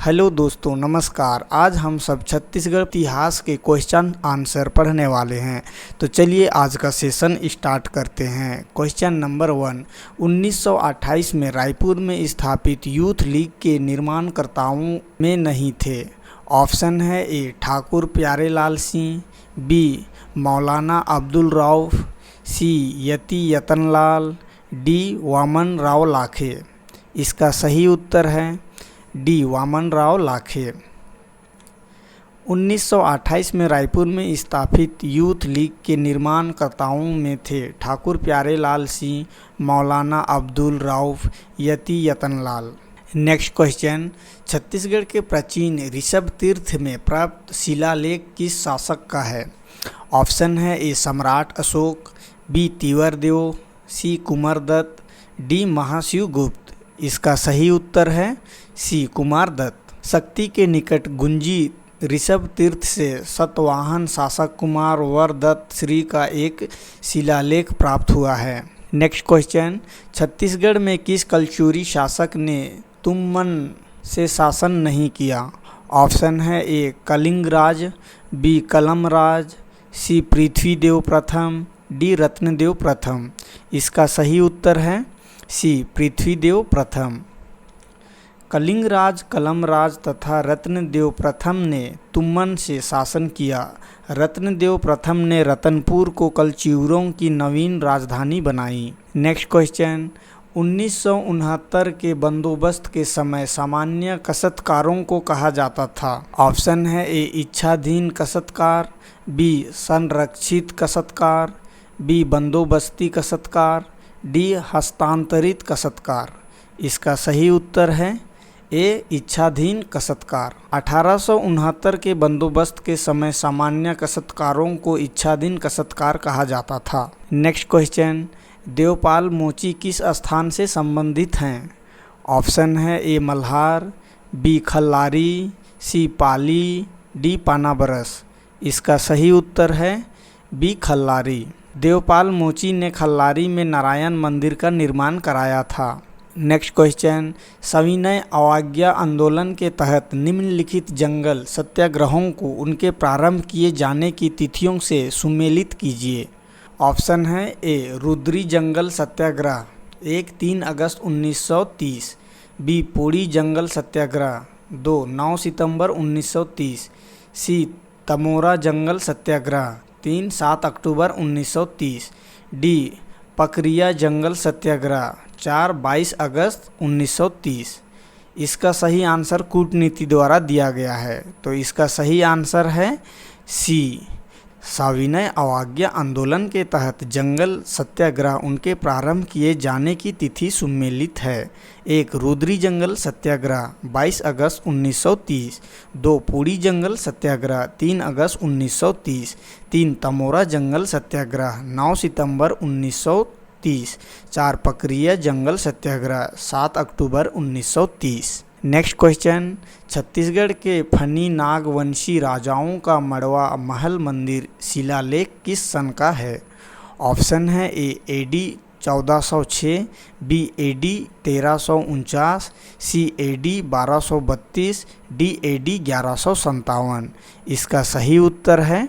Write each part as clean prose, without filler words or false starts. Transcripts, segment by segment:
Hello दोस्तों, नमस्कार। आज हम सब छत्तीसगढ़ इतिहास के क्वेश्चन आंसर पढ़ने वाले हैं। तो चलिए आज का सेशन स्टार्ट करते हैं। क्वेश्चन नंबर 1, 1928 में रायपुर में स्थापित यूथ लीग के निर्माणकर्ताओं में नहीं थे। ऑप्शन है ए ठाकुर प्यारेलाल सिंह, बी मौलाना अब्दुल रऊफ, सी यति यतनलाल, डी वामन राव लाखे। इसका सही उत्तर है डी वामन राव लाखे। 1928 में रायपुर में स्थापित यूथ लीग के निर्माणकर्ताओं में थे ठाकुर प्यारेलाल सिंह, मौलाना अब्दुल रऊफ, यति यतनलाल। नेक्स्ट क्वेश्चन, छत्तीसगढ़ के प्राचीन ऋषभ तीर्थ में प्राप्त शिलालेख किस शासक का है? ऑप्शन है ए सम्राट अशोक, बी तिवरदेव, सी कुमारदत्त, डी महाशिवगुप्त। इसका सही उत्तर है सी कुमारदत्त। शक्ति के निकट गुंजी ऋषभ तीर्थ से सतवाहन शासक कुमार वरदत्त श्री का एक शिलालेख प्राप्त हुआ है। नेक्स्ट क्वेश्चन, छत्तीसगढ़ में किस कलचुरी शासक ने तुमन से शासन नहीं किया? ऑप्शन है ए कलिंगराज, बी कलमराज, सी पृथ्वीदेव प्रथम, डी रत्नदेव प्रथम। इसका सही उत्तर है सी पृथ्वीदेव प्रथम। कलिंगराज, कलमराज तथा रत्नदेव प्रथम ने तुमन से शासन किया। रत्नदेव प्रथम ने रतनपुर को कलचुरों की नवीन राजधानी बनाई। नेक्स्ट क्वेश्चन, 1969 के बंदोबस्त के समय सामान्य कसतकारों को कहा जाता था। ऑप्शन है ए इच्छाधीन कसतकार, बी संरक्षित कसतकार, बी बंदोबस्ती कसतकार, डी हस्तांतरित कसतकार। इसका सही उत्तर है ए इच्छाधीन कसतकार। 1869 के बंदोबस्त के समय सामान्य कसतकारों को इच्छाधीन कसतकार कहा जाता था। नेक्स्ट क्वेश्चन, देवपाल मोची किस स्थान से संबंधित हैं? ऑप्शन है ए मल्हार, बी खल्लारी, सी पाली, डी पानाबरस। इसका सही उत्तर है बी खल्लारी। देवपाल मोची ने खल्लारी में नारायण मंदिर का निर्माण कराया था। नेक्स्ट क्वेश्चन, सविनय अवज्ञा आंदोलन के तहत निम्नलिखित जंगल सत्याग्रहों को उनके प्रारंभ किए जाने की तिथियों से सुमेलित कीजिए। ऑप्शन है ए रुद्री जंगल सत्याग्रह 3 अगस्त 1930, बी पोड़ी जंगल सत्याग्रह 9 सितंबर 1930, सी तमोरा जंगल सत्याग्रह 7 अक्टूबर 1930, डी पकरिया जंगल सत्याग्रह 22 अगस्त 1930। इसका सही आंसर कूटनीति द्वारा दिया गया है, तो इसका सही आंसर है सी। सविनय अवज्ञा आंदोलन के तहत जंगल सत्याग्रह उनके प्रारंभ किए जाने की तिथि सुमेलित है। 1 रुद्री जंगल सत्याग्रह 22 अगस्त 1930, 2 पूड़ी जंगल सत्याग्रह 3 अगस्त 1930, 3 तमोरा जंगल सत्याग्रह 9 सितंबर 1930, 4 पकरिया जंगल सत्याग्रह 7 अक्टूबर 1930। नेक्स्ट क्वेश्चन, छत्तीसगढ़ के फनी नागवंशी राजाओं का मड़वा महल मंदिर शिलालेख किस सन का है? ऑप्शन है A D 1406, B D 1349, C D 1232, D 1157। इसका सही उत्तर है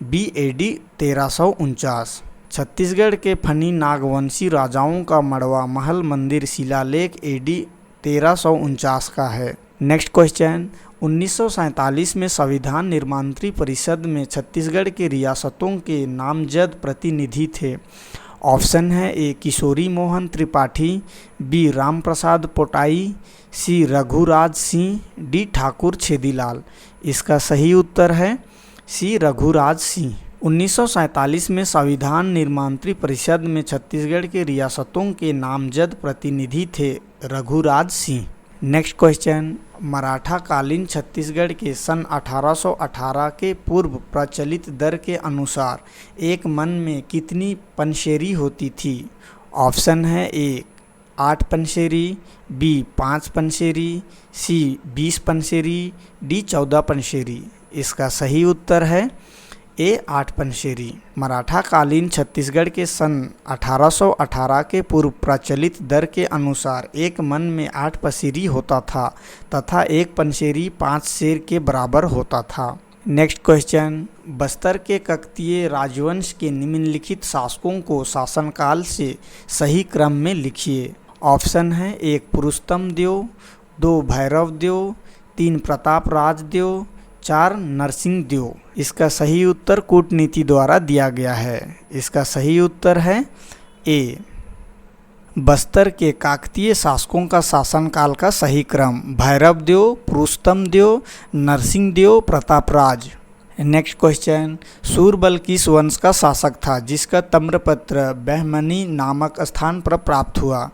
बी डी 1349। छत्तीसगढ़ के फनी नागवंशी राजाओं का मड़वा महल मंदिर शिलालेख डी 1349 का है। नेक्स्ट क्वेश्चन, 1947 में संविधान निर्मात्री परिषद में छत्तीसगढ़ के रियासतों के नामजद प्रतिनिधि थे। ऑप्शन है ए किशोरी मोहन त्रिपाठी, बी राम प्रसाद पोटाई, सी रघुराज सिंह, डी ठाकुर छेदीलाल। इसका सही उत्तर है सी रघुराज सिंह। 1947 में संविधान निर्मात्री परिषद में छत्तीसगढ़ के रियासतों के नामजद प्रतिनिधि थे रघुराज सिंह। नेक्स्ट क्वेश्चन, मराठा कालीन छत्तीसगढ़ के सन 1818 के पूर्व प्रचलित दर के अनुसार एक मन में कितनी पंशेरी होती थी? ऑप्शन है ए 8 पंशेरी, बी 5 पंशेरी, सी 20 पंशेरी, डी 14 पंशेरी। इसका सही उत्तर है ए 8 पनशेरी। मराठा कालीन छत्तीसगढ़ के सन 1818 के पूर्व प्रचलित दर के अनुसार एक मन में 8 पसेरी होता था तथा एक पनशेरी 5 शेर के बराबर होता था। नेक्स्ट क्वेश्चन, बस्तर के ककतीय राजवंश के निम्नलिखित शासकों को शासनकाल से सही क्रम में लिखिए। ऑप्शन है 1 पुरुषोत्तम देव, 2 भैरव देव, 3 प्रताप राज देव, 4 नरसिंह देव। इसका सही उत्तर कूटनीति द्वारा दिया गया है। इसका सही उत्तर है ए। बस्तर के काकतीय शासकों का शासनकाल का सही क्रम भैरव देव, पुरुषोत्तम देव, नरसिंह देव, प्रतापराज। नेक्स्ट क्वेश्चन, सूरबल किस वंश का शासक था जिसका तम्रपत्र बहमनी नामक स्थान पर प्राप्त हुआ?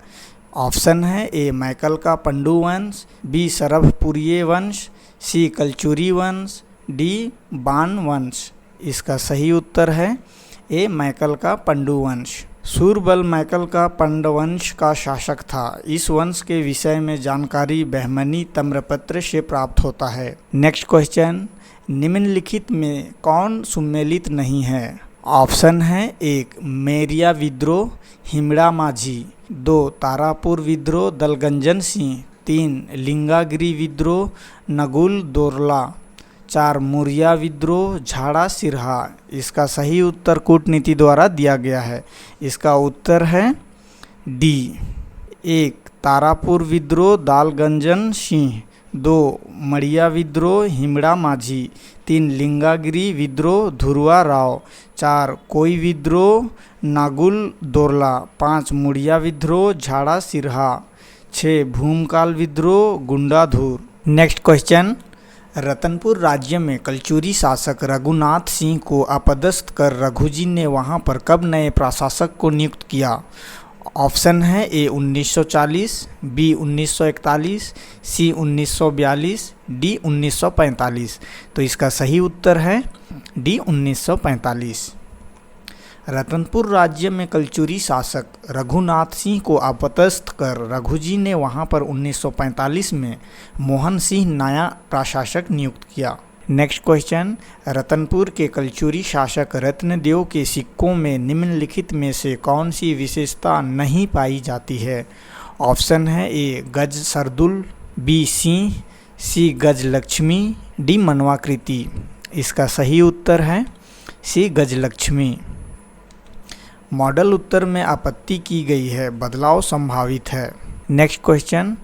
ऑप्शन है ए मैकल का पंडु वंश, बी सरभपुरिये वंश, सी कलचुरी वंश, डी बान वंश। इसका सही उत्तर है ए मैकल का पंडु वंश। सूरबल मैकल का पंडवंश का शासक था। इस वंश के विषय में जानकारी बहमनी तम्रपत्र से प्राप्त होता है। नेक्स्ट क्वेश्चन, निम्नलिखित में कौन सुमेलित नहीं है? ऑप्शन है 1 मेरिया विद्रोह हिमड़ा माझी, 2 तारापुर विद्रोह दलगंजन सिंह, 3 लिंगागिरी विद्रोह नगुल दोरला, 4 मुरिया विद्रोह झाड़ा सिरहा। इसका सही उत्तर कूटनीति द्वारा दिया गया है। इसका उत्तर है डी 1 तारापुर विद्रोह दालगंजन सिंह, 2 मड़िया विद्रोह हिमड़ा माझी, 3 लिंगागिरी विद्रोह धुरवा राव, 4 कोई विद्रोह नागुल दोरला, 5 मुड़िया विद्रोह झाड़ा सिरहा, 6 भूमकाल विद्रोह गुंडाधुर। नेक्स्ट क्वेश्चन, रतनपुर राज्य में कलचुरी शासक रघुनाथ सिंह को अपदस्थ कर रघुजी ने वहां पर कब नए प्रशासक को नियुक्त किया? ऑप्शन है ए 1940, बी 1941, सी 1942, डी 1945। तो इसका सही उत्तर है डी 1945। रतनपुर राज्य में कलचुरी शासक रघुनाथ सिंह को अपदस्थ कर रघुजी ने वहां पर 1945 में मोहन सिंह नया प्रशासक नियुक्त किया। नेक्स्ट क्वेश्चन, रतनपुर के कलचुरी शासक रत्नदेव के सिक्कों में निम्नलिखित में से कौन सी विशेषता नहीं पाई जाती है? ऑप्शन है ए गज सरदुल, बी सिंह, सी गज लक्ष्मी, डी मनवाकृति। इसका सही उत्तर है सी गज लक्ष्मी। मॉडल उत्तर में आपत्ति की गई है, बदलाव संभावित है। नेक्स्ट क्वेश्चन,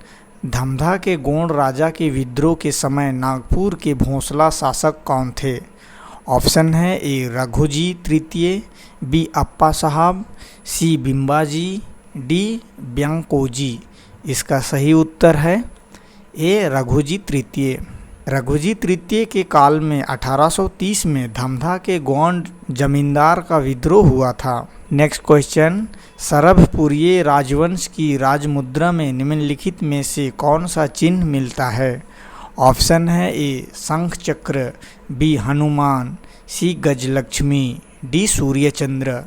धमधा के गोंड राजा के विद्रोह के समय नागपुर के भोंसला शासक कौन थे? ऑप्शन है ए रघुजी तृतीय, बी अप्पा साहब, सी बिम्बाजी, डी ब्यांकोजी। इसका सही उत्तर है ए रघुजी तृतीय। रघुजी तृतीय के काल में 1830 में धमधा के गोंड जमींदार का विद्रोह हुआ था। नेक्स्ट क्वेश्चन, सरभपुरिये राजवंश की राजमुद्रा में निम्नलिखित में से कौन सा चिन्ह मिलता है? ऑप्शन है ए शंख चक्र, बी हनुमान, सी गजलक्ष्मी, डी सूर्यचंद्र।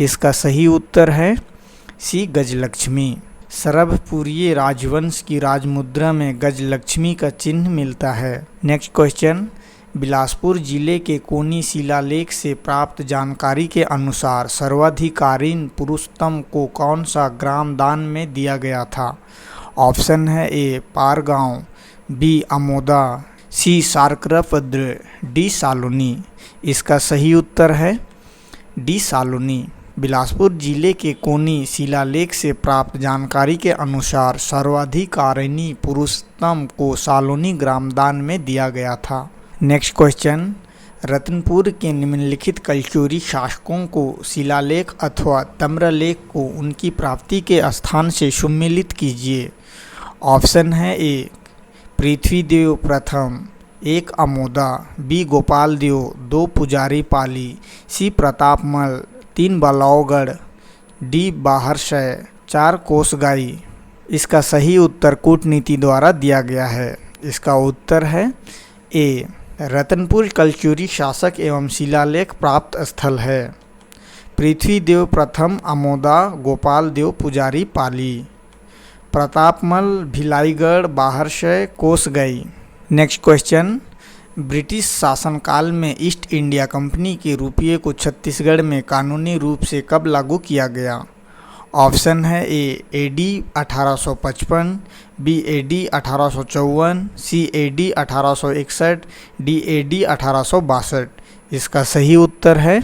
इसका सही उत्तर है सी गजलक्ष्मी। सरभपुरिये राजवंश की राजमुद्रा में गजलक्ष्मी का चिन्ह मिलता है। नेक्स्ट क्वेश्चन, बिलासपुर जिले के कोनी शिलालेख से प्राप्त जानकारी के अनुसार सर्वाधिकारीन पुरुषोत्तम को कौन सा ग्राम दान में दिया गया था? ऑप्शन है ए पारगांव, बी अमोदा, सी सारकरपद्र, डी सालोनी। इसका सही उत्तर है डी सालोनी। बिलासपुर जिले के कोनी शिलालेख से प्राप्त जानकारी के अनुसार सर्वाधिकारिणी पुरुषोत्तम को सालोनी ग्रामदान में दिया गया था। नेक्स्ट क्वेश्चन, रतनपुर के निम्नलिखित कलचुरी शासकों को शिलालेख अथवा तम्रलेख को उनकी प्राप्ति के स्थान से सुमेलित कीजिए। ऑप्शन है ए पृथ्वीदेव प्रथम, 1 अमोदा, बी गोपाल देव, 2 पुजारी पाली, सी प्रतापमल, 3 बलौगढ़, डी बाहरशय, 4 कोसगाई। इसका सही उत्तर कूटनीति द्वारा दिया गया है। इसका उत्तर है ए रतनपुर कलचुरी शासक एवं शिलालेख प्राप्त स्थल है। पृथ्वीदेव प्रथम अमोदा, गोपाल देव पुजारी पाली, Pratapmal Bhilaigarh, बाहरशय, कोसगई। Next question, British शासनकाल में ईस्ट इंडिया कंपनी के रुपये को छत्तीसगढ़ में कानूनी रूप से कब लागू किया गया? ऑप्शन है A D 1855, B AD 1854, C AD 1861, D AD 1862। इसका सही उत्तर है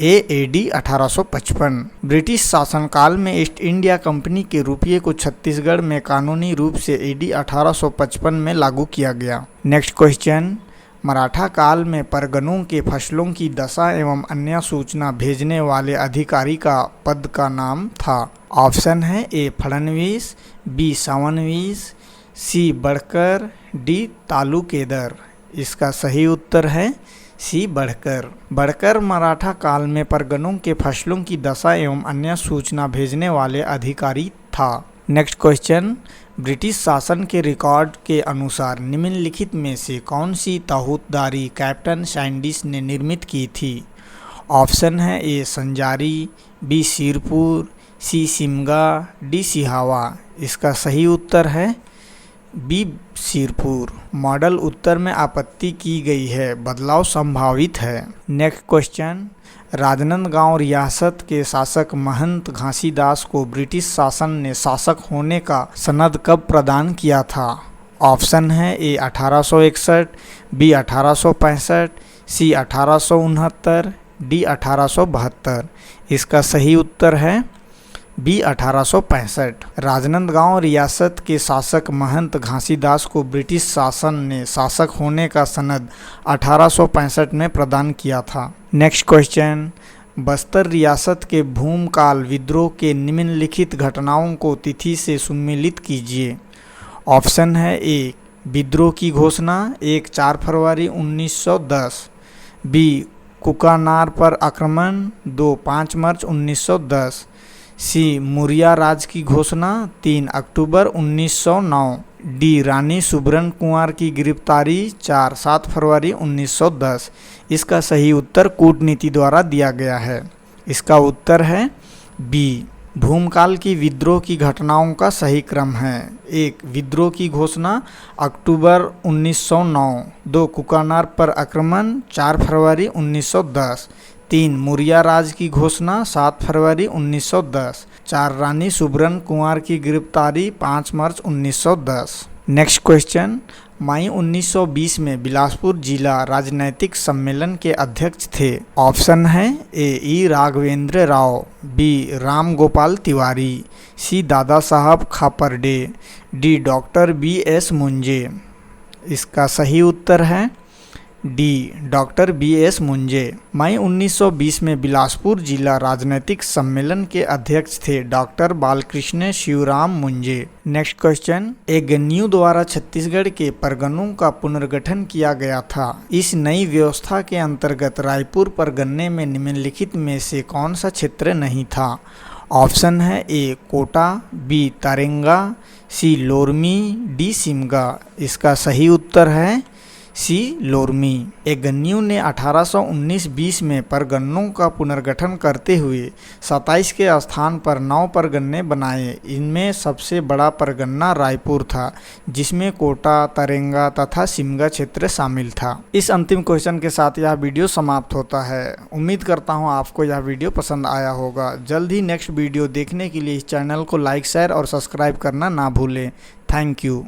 ए AD 1855। ब्रिटिश शासनकाल में ईस्ट इंडिया कंपनी के रुपये को छत्तीसगढ़ में कानूनी रूप से AD 1855 में लागू किया गया। नेक्स्ट क्वेश्चन, मराठा काल में परगनों के फसलों की दशा एवं अन्य सूचना भेजने वाले अधिकारी का पद का नाम था। ऑप्शन है ए फडणवीस, बी सावनवीस, सी बड़कर, डी तालुकेदर। इसका सही उत्तर है सी बड़कर। बड़कर मराठा काल में परगनों के फसलों की दशा एवं अन्य सूचना भेजने वाले अधिकारी था। नेक्स्ट क्वेश्चन, ब्रिटिश शासन के रिकॉर्ड के अनुसार निम्नलिखित में से कौन सी ताहूतदारी कैप्टन सैंडिस ने निर्मित की थी? ऑप्शन है ए संजारी, बी सिरपुर, सी सिमगा, डी सिहावा। इसका सही उत्तर है बी सिरपुर। मॉडल उत्तर में आपत्ति की गई है, बदलाव संभावित है। नेक्स्ट क्वेश्चन, राजनांदगांव रियासत के शासक महंत घासीदास को ब्रिटिश शासन ने शासक होने का सनद कब प्रदान किया था? ऑप्शन है ए 1861, बी 1865, सी 1869, डी 1872। इसका सही उत्तर है बी 1865। राजनांदगांव रियासत के शासक महंत घासीदास को ब्रिटिश शासन ने शासक होने का सनद 1865 में प्रदान किया था। नेक्स्ट क्वेश्चन, बस्तर रियासत के भूमकाल विद्रोह के निम्नलिखित घटनाओं को तिथि से सम्मिलित कीजिए। ऑप्शन है ए विद्रोह की घोषणा 1 फरवरी 1910, बी कुकानार पर आक्रमण 5 मार्च 1910, सी मुरिया राज की घोषणा 3 अक्टूबर 1909, डी रानी सुबरन कुंवर की गिरफ्तारी 7 फरवरी 1910। इसका सही उत्तर कूटनीति द्वारा दिया गया है। इसका उत्तर है बी। भूमकाल की विद्रोह की घटनाओं का सही क्रम है। 1 विद्रोह की घोषणा अक्टूबर 1909, 2 कुकानार पर आक्रमण 4 फरवरी 1910, 3 मुरिया राज की घोषणा 7 फरवरी 1910, 4 रानी सुबरन कुंवर की गिरफ्तारी 5 मार्च 1910। नेक्स्ट क्वेश्चन, मई 1920 में बिलासपुर जिला राजनैतिक सम्मेलन के अध्यक्ष थे। ऑप्शन है A Raghavendra Rao, B Ram Gopal Tiwari, C Dada Sahab Khaparde, D doctor BS Munje. इसका सही उत्तर है डी डॉक्टर BS मुंजे। मई 1920 में बिलासपुर जिला राजनैतिक सम्मेलन के अध्यक्ष थे doctor Balkrishna Shivram Munje. Next question, Agnew द्वारा छत्तीसगढ़ के परगनों का पुनर्गठन किया गया था। इस नई व्यवस्था के अंतर्गत रायपुर परगन्ने में निम्नलिखित में से कौन सा क्षेत्र नहीं था? ऑप्शन है ए कोटा, बी तारेंगा, सी लोरमी, डी सिमगा। इसका सही उत्तर है सी लोरमी। एगन्यू ने 1819-20 में परगन्नों का पुनर्गठन करते हुए 27 के स्थान पर 9 परगन्ने बनाए। इनमें सबसे बड़ा परगन्ना रायपुर था, जिसमें कोटा, तरेंगा तथा सिमगा क्षेत्र शामिल था। इस अंतिम क्वेश्चन के साथ यह वीडियो समाप्त होता है। उम्मीद करता हूँ आपको यह वीडियो पसंद आया होगा। जल्द ही नेक्स्ट वीडियो देखने के लिए इस चैनल को लाइक, शेयर और सब्सक्राइब करना ना भूलें। Thank you.